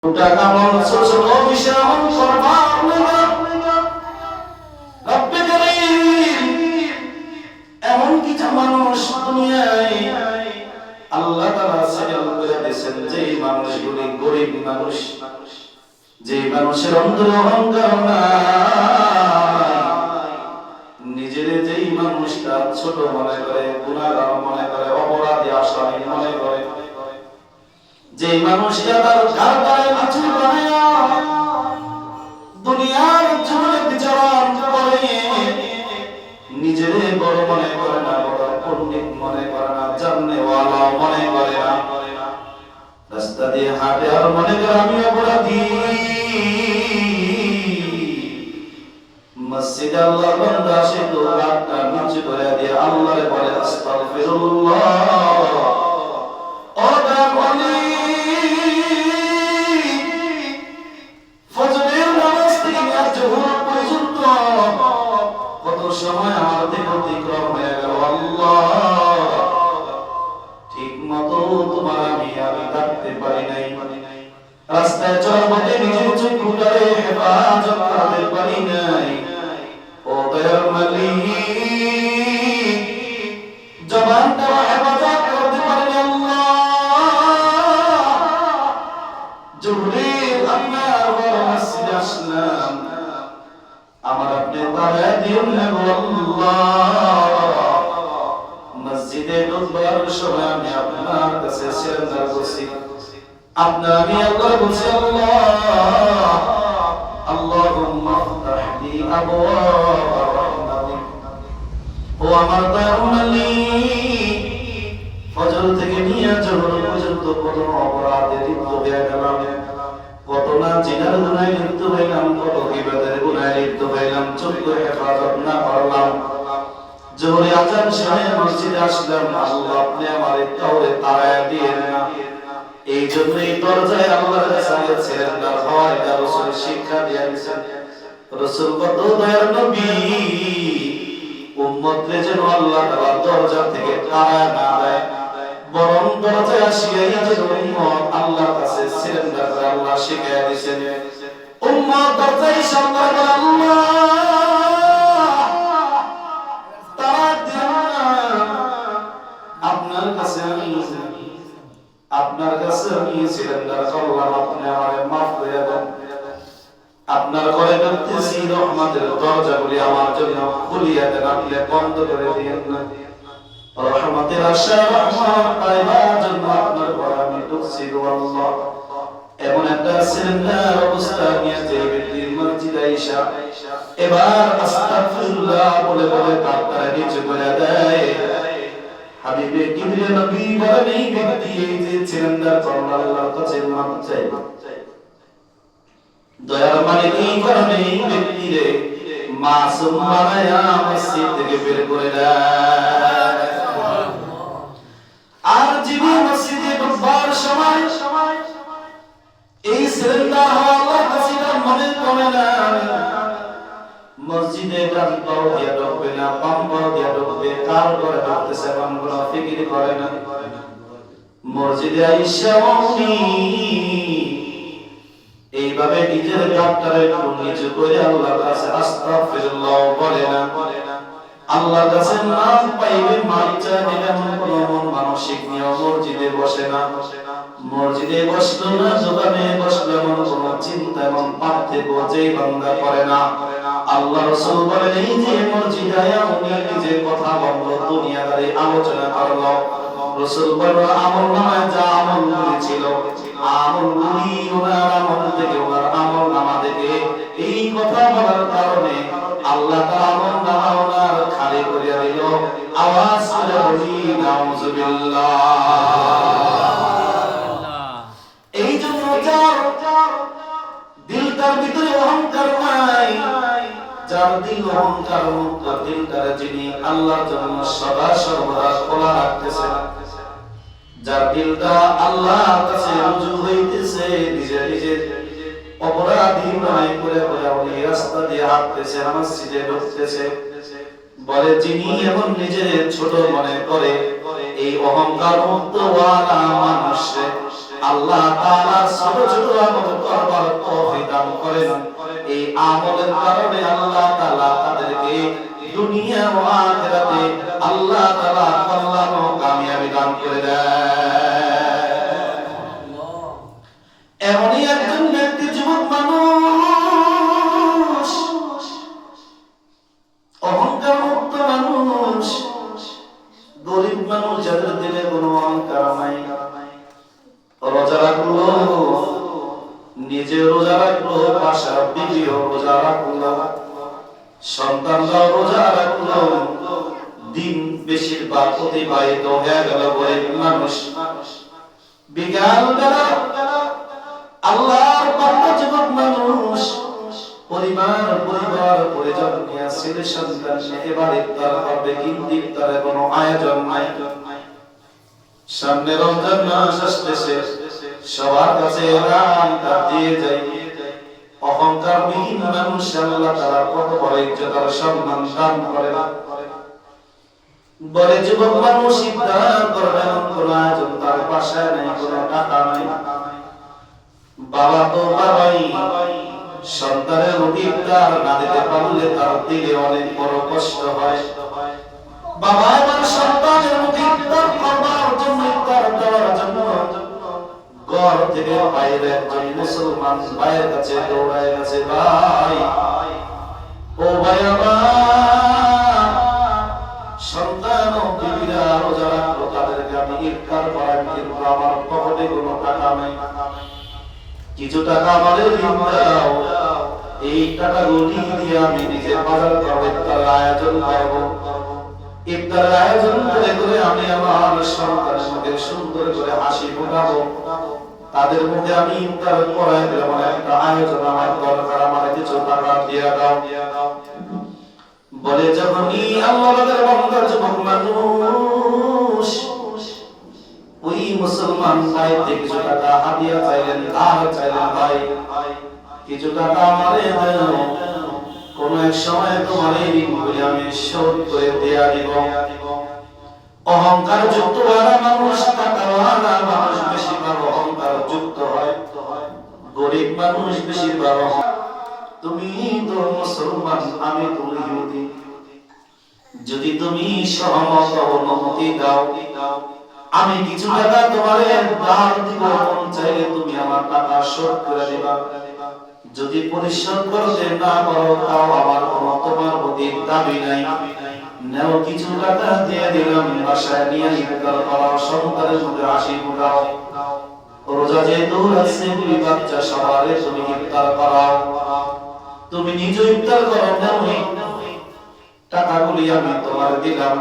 টাকা মানুষ ছোট বিষয় করবা এমন কিছু মানুষ দুনিয়ায় আল্লাহ তাআলা সৃজন করে দিয়েছেন, যে মানুষগুলি গরিব মানুষ, যে মানুষের অন্তরে অহংকার নাই, নিজের যেই মানুষটা ছোট মনে করে, গুনাহগার মনে করে, অপরাধী আসামি মনে করে, যে মানুষটা তার ঘরটায় কিছু বানায়া দুনিয়ার জীবনে বিচারণ করে, নিজের বড় মনে করে না, বড় পণ্ডিত মনে করে না, জাননেওয়ালা মনে করে না, রাস্তা দিয়ে হাঁটে আর মনে করে আমি অপরাধী, মসজিদে আল্লাহর বান্দা সে তো হাতটা নিচু করে দিয়ে আল্লাহরে বলে আস্তাগফিরুল্লাহ। ও দাওয়ালি ফজরের নামাজ থেকে জোহর পর্যন্ত কত সময় আমার থেকে অতিক্রম হয়ে গেল, আল্লাহ ঠিক মতো তোমার আমি ডাকতে পারি নাই, রাস্তায় চলতে নিজের চক্ষুটারে হেফাজত করতে পারি নাই। ও দয়ার মালিক, জবানটা হেফাজত করতে পারি আল্লাহ, জোহরে আপনার বড় মসজিদে আসলাম, আমার আপনি তারা দিন না আল্লাহ, মসজিদে ঢুকবার সময় আমি আপনার কাছে সারেন্ডার করছি, আপনার আমি আল্লাহ বলছি আল্লাহ আল্লাহুম্মা ফতাহলি আবওয়াব রাহমাতিক। ও আমার দয়ার মালিক, ফজর থেকে নিয়ে জোহর পর্যন্ত কত অপরাধে লিপ্ত হয়ে গেলাম, কত না জিনার গুনাহে লিপ্ত হইলাম, কত গীবতের গুনাহে লিপ্ত হইলাম, চোখ হেফাজত না করলাম, জোহরে আজান শুনে মসজিদে আসলাম, আল্লাহ আপনি আমারে কাউরে তাড়ায়া দিয়েন না। এই জন্যই দরজায় আল্লাহর কাছে সারেন্ডার হওয়ার এটা রাসূল শিক্ষা দিয়েছেন। রাসূল কত দয়ার নবী, উম্মতরে যেন আল্লাহ তাআলা দরজা থেকে তাড়ায়া না দেয়, বরং দরজায় আসিয়াই যেন উম্মত আল্লাহর কাছে সারেন্ডার করে আল্লাহ শিখিয়ে দিয়েছেন। উম্মত দরজায় সামনে আল্লাহ আপনার কাছে আমি সিলিন্ডার করলাম, আপনি আমারে মাফ করে দেন, আপনার ঘরে ঢুকতেছি, রহমতের দরজাগুলি আমার জন্য খুলিয়া দেন, আপনি বন্ধ করে দিয়েন না, রহমতের আশা রহমত পাইবার জন্য আপনার ঘরে আমি ঢুকছি গো আল্লাহ। এমন একটা সিলিন্ডার অবস্থা নিয়ে যে ব্যক্তি মসজিদে আইসা এবার আস্তাগফিরুল্লাহ বলে বলে তার নিচে করে দেয়, হাবিবে কিবরিয়া নবী বলেন এই ব্যক্তি এই যে সিলিন্ডার করল আল্লাহর কাছে মাফ চাই, দয়ার মালিক এই কারণে এই ব্যক্তিরে মাসুম বানায়া মসজিদ থেকে বের করে দেয়। আর যিনি মসজিদে ঢুকবার সময় এই সিলিন্ডার আল্লাহর কাছে মনে পড়ে না, মসজিদে ডান পাও দিয়া ঢুকবে না, বাম পাও দিয়া ঢুকবে, কার ঘরে ঢুকতেছে এমন কোনো ফিকির করে না, মসজিদে আইসা উনি এইভাবে নিজের গাটটারে একটু নিচু করে আল্লাহর কাছে আস্তাগফিরুল্লাহ বলে না, আল্লাহর কাছে নাম পাইবে মাপ চাইবে এমন কোনো মন মানসিক নিয়ে মসজিদে বসে না, মসজিদে বসলো না, দোকানে বসলো এমন কোনো চিন্তা এমন পার্থক্য যেই বান্দা করে না। আল্লাহ রাসূল বলেন এই যে মসজিদে আয়া উনি নিজে কথা বলল, দুনিয়াদারি আলোচনা করলো, রাসূল বলেন আমলনামায় যা আমলগুলি ছিল আমলগুলি ওনার আমল থেকে ওনার আমলনামা থেকে এই কথা বলার কারণে আল্লাহ তাআলা আমলনামা ওনার খালি করে দিল। আওয়াজ করে বলি নাউযুবিল্লাহ। এই জন্য যার দিলটার ভিতরে অহংকার নাই, যার দিল অহংকার মুক্ত, দিলটারে যিনি আল্লাহর জন্য সদা সর্বদা খোলা রাখতেছেন, যার দিলটা আল্লাহর কাছে রুজু হইতেছে, নিজে নিজে অপরাধী মনে করে উনি রাস্তা দিয়ে হাঁটতেছে, মসজিদে ঢুকতেছে, বলে যিনি এমন নিজের ছোট মনে করে এই অহংকার মুক্ত ওয়ালা মানুষে আল্লাহ তাআলা ছোট ছোট আমল করবার তৌফিক দান করেন। এই আমলের কারণে আল্লাহ তাআলা তাদেরকে দুনিয়া ও আখিরাতে আল্লাহ তাআলা কল্যাণ ও কামিয়াবি দান করে দেয়। এমনই একজন ব্যক্তি, যুবক মানুষ, অহংকার মুক্ত মানুষ, গরিব মানুষ, যাদের দিলে কোনো অহংকার নাই, রোজা রাখলো, নিজে রোজা রাখলো, বাসার বিবিও রোজা রাখলো, সন্তানরাও রোজা রাখলো, দিন বেশিরভাগ অতিবাহিত হয়ে গেল গরিব মানুষ। বিকাল বেলা আল্লাহর বান্দা যুবক মানুষ পরিবার পরিজন নিয়ে ছেলে সন্তান নিয়ে এবার ইফতার করবে, কিন্তু ইফতারের কোনো আয়োজন নাই। সামনে রমজান মাস আসতেছে, সবার কাছে এলাকা দিয়ে যায়। অহংকার বিহীন মানুষ আল্লাহ তাআলা কত বড় ইজ্জত আর সম্মান দান করেন। বলে যুবক মানুষ ইফতার করবেন, কোনো আয়োজন তার বাসায় নাই, কোনো টাকা নাই। বাবা তো বাবাই, সন্তানের রুটি ইফতার না দিতে পারলে তার দিলে অনেক বড় কষ্ট হয়। বাবা আমার সন্তানের রুটি ইফতার করবার জন্য, ইফতার দেওয়ার জন্য ঘর থেকে বাইরে একজন মুসলমান ভাইয়ের কাছে দৌড়ায় গেছে, ভাই ও ভাই আমার সন্তান ও বিবিরা রোজা রাখলো, তাদেরকে আমি ইফতার করাই, কিন্তু আমার পকেটে কোনো টাকা নাই, কিছু টাকা আমাদের দাও, এই টাকাগুলো দিয়ে আমি নিজে বাজার করবো, ইফতার আয়োজন করবো। ইফতার আয়োজন করে করে আমি আমার সন্তানের মুখে সুন্দর করে হাসি ফোটাবো, তাদের মুখে আমি ইফতার করাই দেবো। একটা আয়োজন আমার দরকার, আমার কিছু টাকা দিয়ে দাও। বলে যখনই আল্লাহর বান্দা যুবক মানুষ ওই মুসলমান ভাই থেকে কিছু টাকা হাদিয়া চাইলেন, ধার চাইলেন, ভাই কিছু টাকা আমারে দাও, কোন এক সময় তোমার এই ঋণগুলি আমি শোধ করে দেয়া দিব। অহংকার যুক্ত মানুষ, টাকাওয়ালা মানুষ বেশিরভাগ অহংকার যুক্ত হয়, গরিব মানুষ বেশিরভাগ। তুমি তো মুসলমান, আমি তো ইহুদি, যদি তুমি সহমত অনুমতি দাও আমি কিছু টাকা তোমারে ধার দিব, মন চাইলে তুমি আমার টাকা শোধ করে দিবা। যদি পরিশোধ করতে না পারো তাও আমার কোনো তোমার প্রতি দাবি নাই, নাও কিছু টাকা দিয়ে দিলাম, বাসায় নিয়ে ইফতার করাও, সন্তানের মুখে হাসি ফোটাও। রোজা যেহেতু রাখছে, দুই বাচ্চা সবারে তুমি ইফতার করাও, তুমি নিজে ইফতার করো, টাকাগুলি আমি তোমার দিলাম,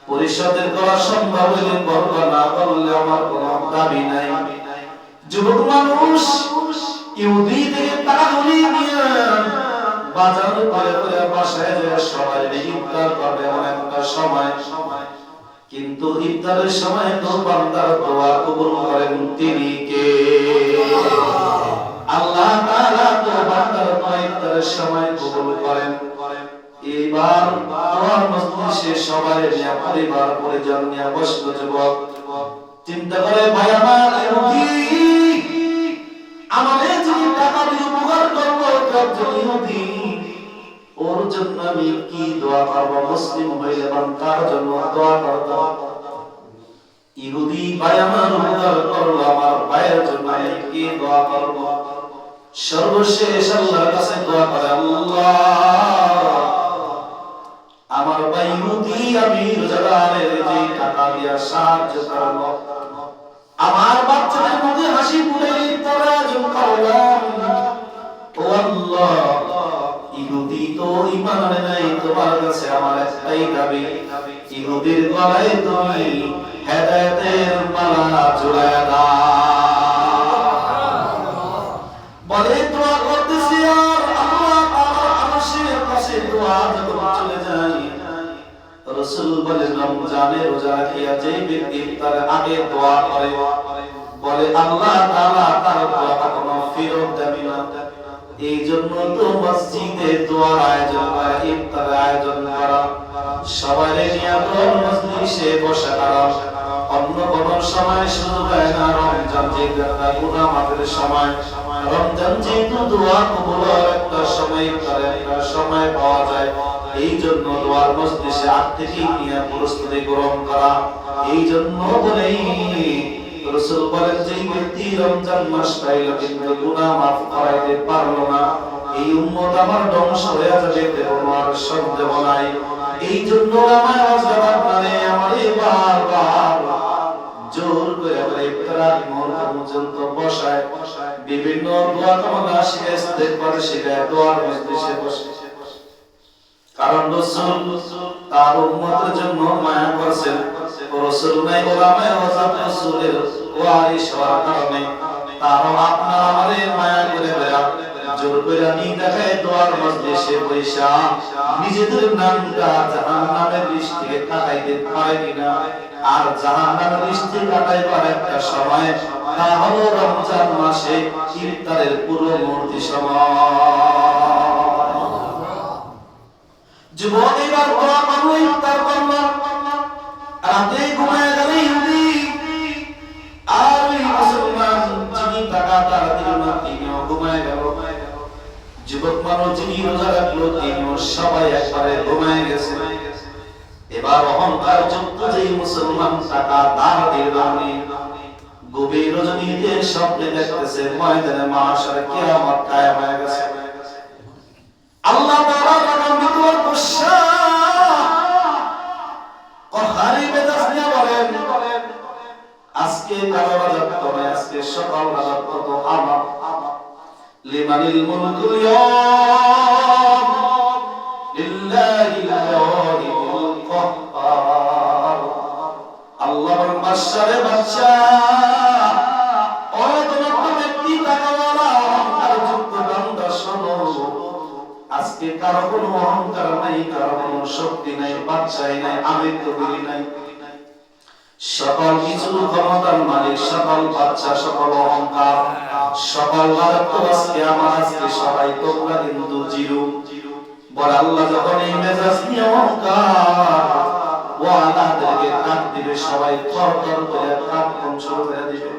পরিশোধের করা সম্ভব হইলে করবা, না করলে আমার কোনো দাবি নাই। যুবক মানুষ ইহুদি থেকে টাকাগুলি নিয়ে বাজার করে করে বাসায় যায়, সবাই ইফতার করবে এমন একটা সময়, কিন্তু ইফতারের সময় তো বান্দার দোয়া কবুল করেন তিনি কে? আল্লাহ তাআলা তো বান্দার দোয়া ইফতারের সময় কবুল করেন। এবার দোয়ার মজলিসে সবাই নিয়ে পরিবার পরিজন নিয়ে বসলো। যুবক চিন্তা করে, ভাই আমার ইহুদি আমাদের যিনি টাকা দিয়ে উপকার করবো, ইহুদি ওর জন্য আমি কি দোয়া করবো? মুসলিম হইলে তার জন্য দোয়া করতাম। ইহুদি ভাই আমার উপকার করলো, আমার ভাইয়ের জন্য আমি কি দোয়া করবো? সর্বশেষ আল্লাহর কাছে দোয়া করে, আল্লাহ আমার ভাই ইহুদি আমি রোজাদারের যে টাকা দিয়া সাহায্য করলো, আমার বাচ্চাদের মুখে হাসি ফুটে ইফতার আয়োজন করলাম, ও আল্লাহ ইহুদি তো ঈমান আনে নাই, তোমার কাছে আমার একটাই দাবি, ইহুদির গলায় তুমি হেদায়েতের মালা ঝুলায়া দাও। বলে দোয়া করতেছি আর আল্লাহ তাআলা আরশের কাছে দোয়া যখন চলে যায়, রাসূল বলেন রমজানে রোজা রাখিয়া যে ব্যক্তি ইফতারের আগে দোয়া করে, বলে আল্লাহ তাআলা তার দোয়া কোনো ফেরত দেবে না। এই জন্য তো মসজিদে দোয়ার আয়োজন করা, ইফতারের আয়োজন করা, সবাই নিয়ে দোয়ার মজলিসে বসা করা, অন্য কোন সময় সুযোগ হয় না। রমজান যেহেতু একটা গুনাহ মাফের সময়, রমজান যেহেতু দোয়া কবুলের একটা সময়, তার একটা সময় পাওয়া যায়, এই জন্য দোয়ার মজলিসে আগ থেকেই নিয়ে প্রস্তুতি গ্রহণ করা। এই জন্য বলেই রাসূল বলেন, যে ব্যক্তি রমজান মাস পাইল কিন্তু গুনাহ মাফ করাইতে পারলো না, এই উম্মত আমার ধ্বংস হয়ে যাবে, কোনো আর সন্দেহ নাই। এই জন্য আপনারে আমারে বারবার জোর করে ইফতার মুহূর্ত পর্যন্ত বসায়, বিভিন্ন দোয়া কামনা ইস্তেগফার শিখায়, দোয়ার মজলিসে বসে। কারণ রাসূল তার উম্মতের জন্য মায়া করেছেন। রাসূল নাই গোলামে হযরত রাসূলের ওয়ারিস হওয়ার কারণে তারও আপনার আমারে মায়া করে বেড়া জোর করে নিয়ে দেখায় দোয়ার মজলিসে বৈশা নিজেদের নামটা জাহান্নামের লিস্ট থেকে কাটাইতে পারে কিনা। আর জাহান্নামের লিস্ট থেকে কাটাইবার একটা সময়, তা হলো রমজান মাসে ইফতারের পূর্ববর্তী সময়। যুবক এবার দোয়া করো, ইফতার করো, রাতে ঘুমায় গেলে ইহুদি আর ওই মুসলমান যিনি টাকা তার দিল না, তিনিও ঘুমায় গেল। যুবক মানুষ যিনি রোজা রাখলো, তিনিও সবাই একবারে ঘুমায় গেছে। এবার অহংকার যুক্ত যে মুসলমান টাকা তার দিল না, গভীর রজনীতে স্বপ্নে দেখতেছে ময়দানে মাহশারে কিয়ামত কায়েম হয়ে গেছে। আল্লাহ তাআলা রাগান্বিত আর গুসা কহারি বেদাসনিয়া বলেন, আজকে কারো রাজত্ব নয়, আজকে সকল রাজত্ব তো আমার। লিমানিল মুলকুল ইয়াওম লিল্লাহিল ওয়াহিদুল কাহ্হার। আল্লাহর বাদশারে বাদশা, ও তোমার ব্যক্তি তাকওয়ালা অহংকার যুক্ত বান্দা শোনো, আজকে কারো কোনো অহংকার নাই, কারো কোনো শক্তি নাই, বাদশাহী নাই, আমির তবিলি নাই। সকল কিছু ক্ষমতার মালিক, সকল বাদশা, সকল অহংকার, সকল রাজত্ব আজকে আমার, আজকে সবাই তোমরা কিন্তু জিরো। বলে আল্লাহ যখন এই মেজাজ নিয়ে অহংকার ওয়ালাদেরকে কাট দিবে, সবাই থরথর করে কাপ কঞ্চল করে দিবে।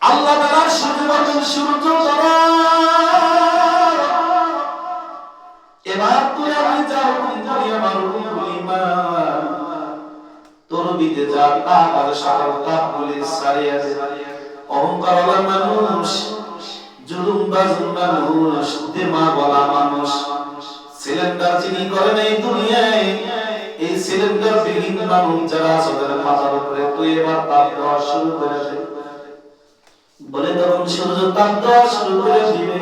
আল্লাহ তাআলা শুরু করবেন সূর্য তারা, এবার তুই আমি যাও তুমি আমার ইমান, তোর বিদে যা তার সকল কাপগুলি সারিয়ে দে। অহংকারওয়ালা মানুষ, জুলুমবাজ মানুষ, দিমাগওয়ালা মানুষ, সিলিন্ডার যিনি করেন এই দুনিয়ায়, এই সিলিন্ডার বিহীন মানুষ যারা আছে তাদের মাথার উপরে তুই এবার তাপ দেওয়া শুরু করে দে। বলে তখন সূর্য তাপ দেওয়া শুরু করে দিবে,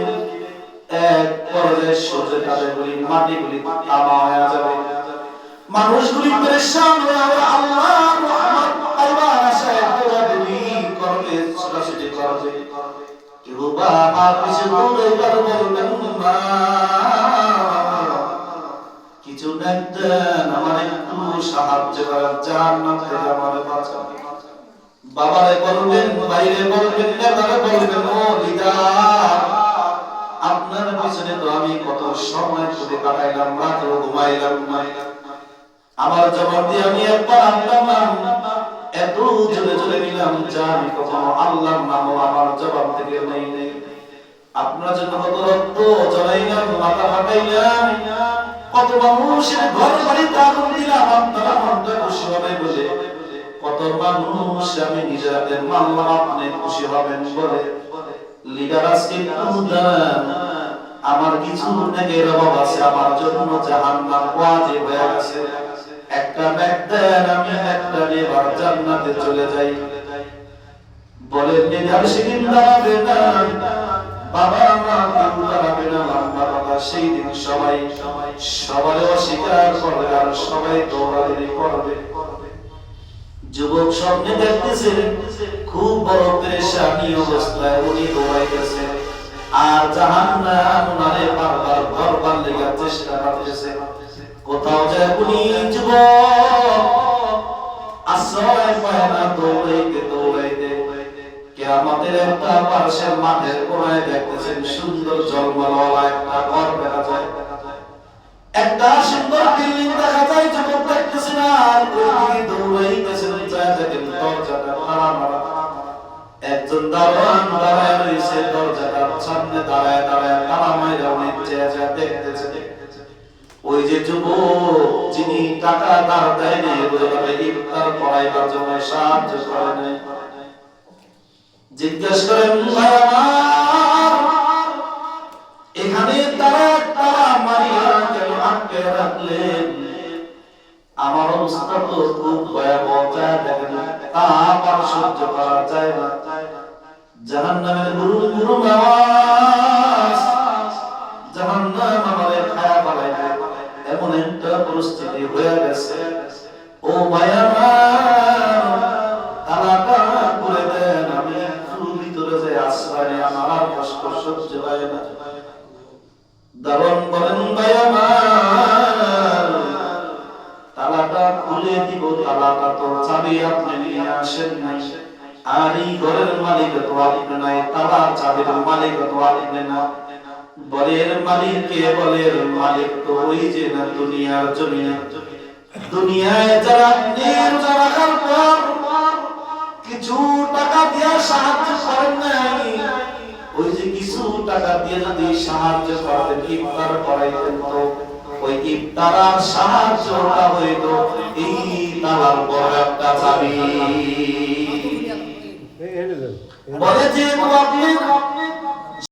এক পর্যায়ে সূর্যের তাদের গুলি মাটিগুলি তামা হয়ে যাবে। মানুষগুলি পেরেশান হয়ে আল্লাহর রহমত পাইবার আশায় দৌড়াদৌড়ি করবে, ছোটাছুটি করবে। কেউ বা আমার পিছে দৌড়ে বলবেন মা কিছু দেন, আমার একটু সাহায্য করার, জাহান্নাম থেকে আমারে বাঁচান। বাবারে বলবেন, ভাইরে বলবেন, নেতারে বলবেন, ও লিডার আপনার পিছনে তো আমি কত সময় করে কাটাইলাম, রাতেও ঘুমাইলাম না। আমার জবাব দিয়ে আমি একবার আপনার নাম এত জোরে জোরে নিলাম যা আমি কখনো আল্লাহর নামও আমার জবাব থেকে নেই নেই। আপনার জন্য কত রক্ত জড়াইলাম, মাথা ফাটাইলাম, কত মানুষের ঘর বাড়িতে আগুন দিলাম আপনারা মনটা খুশি হবে বলে, কত মানুষ আমি নিজের হাতে মারলাম আপনি খুশি হবেন বলে। লিডার আজকে আমার কিছু নেকের অভাব আছে, আমার জন্য জাহান্নাম ওয়াজিব হয়ে গেছে, একটা নেক দেন, আমি একটা নেবার জান্নাতে চলে যাই। বলে লিডার সেদিন দাঁড়াবে না, বাবা মা কেউ দাঁড়াবে না, লম্বা কথা। সেই দিন সবাই সবাই অস্বীকার করবে আর সবাই দৌড়াদৌড়ি করবে। যুবক স্বপ্নে দেখতেছেন খুব বড় পেরেশানি অবস্থায় উনি দৌড়াইতেছে, আর জাহান্নাম উনারে বারবার ধরবার লেগে চেষ্টা করতেছে। কোথাও যায় উনি যুবক আশ্রয় পায় না, দৌড়াইতে দৌড়াইতে কিয়ামতের একটা পাশের মাঠের কোনায় দেখতেছেন সুন্দর জলমলওয়ালা একটা ঘর দেখা যায়, একটা সুন্দর বিল্ডিং দেখা যায়। যুবক দেখতেছেন আর ওই দিকে দৌড়াইতেছেন, যায় দেখেন দরজাটা তালা মারা। একজন দারোয়ান দাঁড়ায় রয়েছে দরজাটার সামনে দাঁড়ায় দাঁড়ায় তালা মাইরা উনি চেয়ে দেখতেছে ওই যে যুবক যিনি টাকা ধার দেয়নি রোজাদারে ইফতার করাইবার জন্য সাহায্য করে নাই। জিজ্ঞেস করেন ভাই আমার এখানে তারা তারা মারিয়া কেন আটকে রাখলেন? আমার অবস্থা তো খুব ভয়াবহ, দেখেন তা আমার সহ্য করা যায় না। জাহান্নামের গুরু গুরু আওয়াজ, জাহান্নাম আমারে খায়া ফেলাইবে এমন একটা পরিস্থিতি হয়ে গেছে। ও ভাই আমার তালাটা খুলে দেন, আমি একটু ভিতরে যাই আশ্রয় নিয়ে, আমার আর কষ্ট সহ্য হয় না। দারোয়ান বলেন ভাই আমার তালাটা খুলে দিব, তালাটা তো চাবি আপনি নিয়ে আসেন নাই, আর এই ঘরের মালিক তো আপনি নাই, তালার চাবির মালিক তো আপনি না। বলের মালিক কে? বলের মালিক তো ওই যে না দুনিয়ার জমিনে, দুনিয়ায় যারা আপনি রোজা রাখার পর কিছু টাকা দিয়ে সাহায্য করেন নাই, ওই যে কিছু টাকা দিয়ে যদি সাহায্য করতেন ইফতার করাইতেন তো ওই ইফতার আর সাহায্যটা হইতো এই তালার বড় একটা চাবি। বলে যে আপনি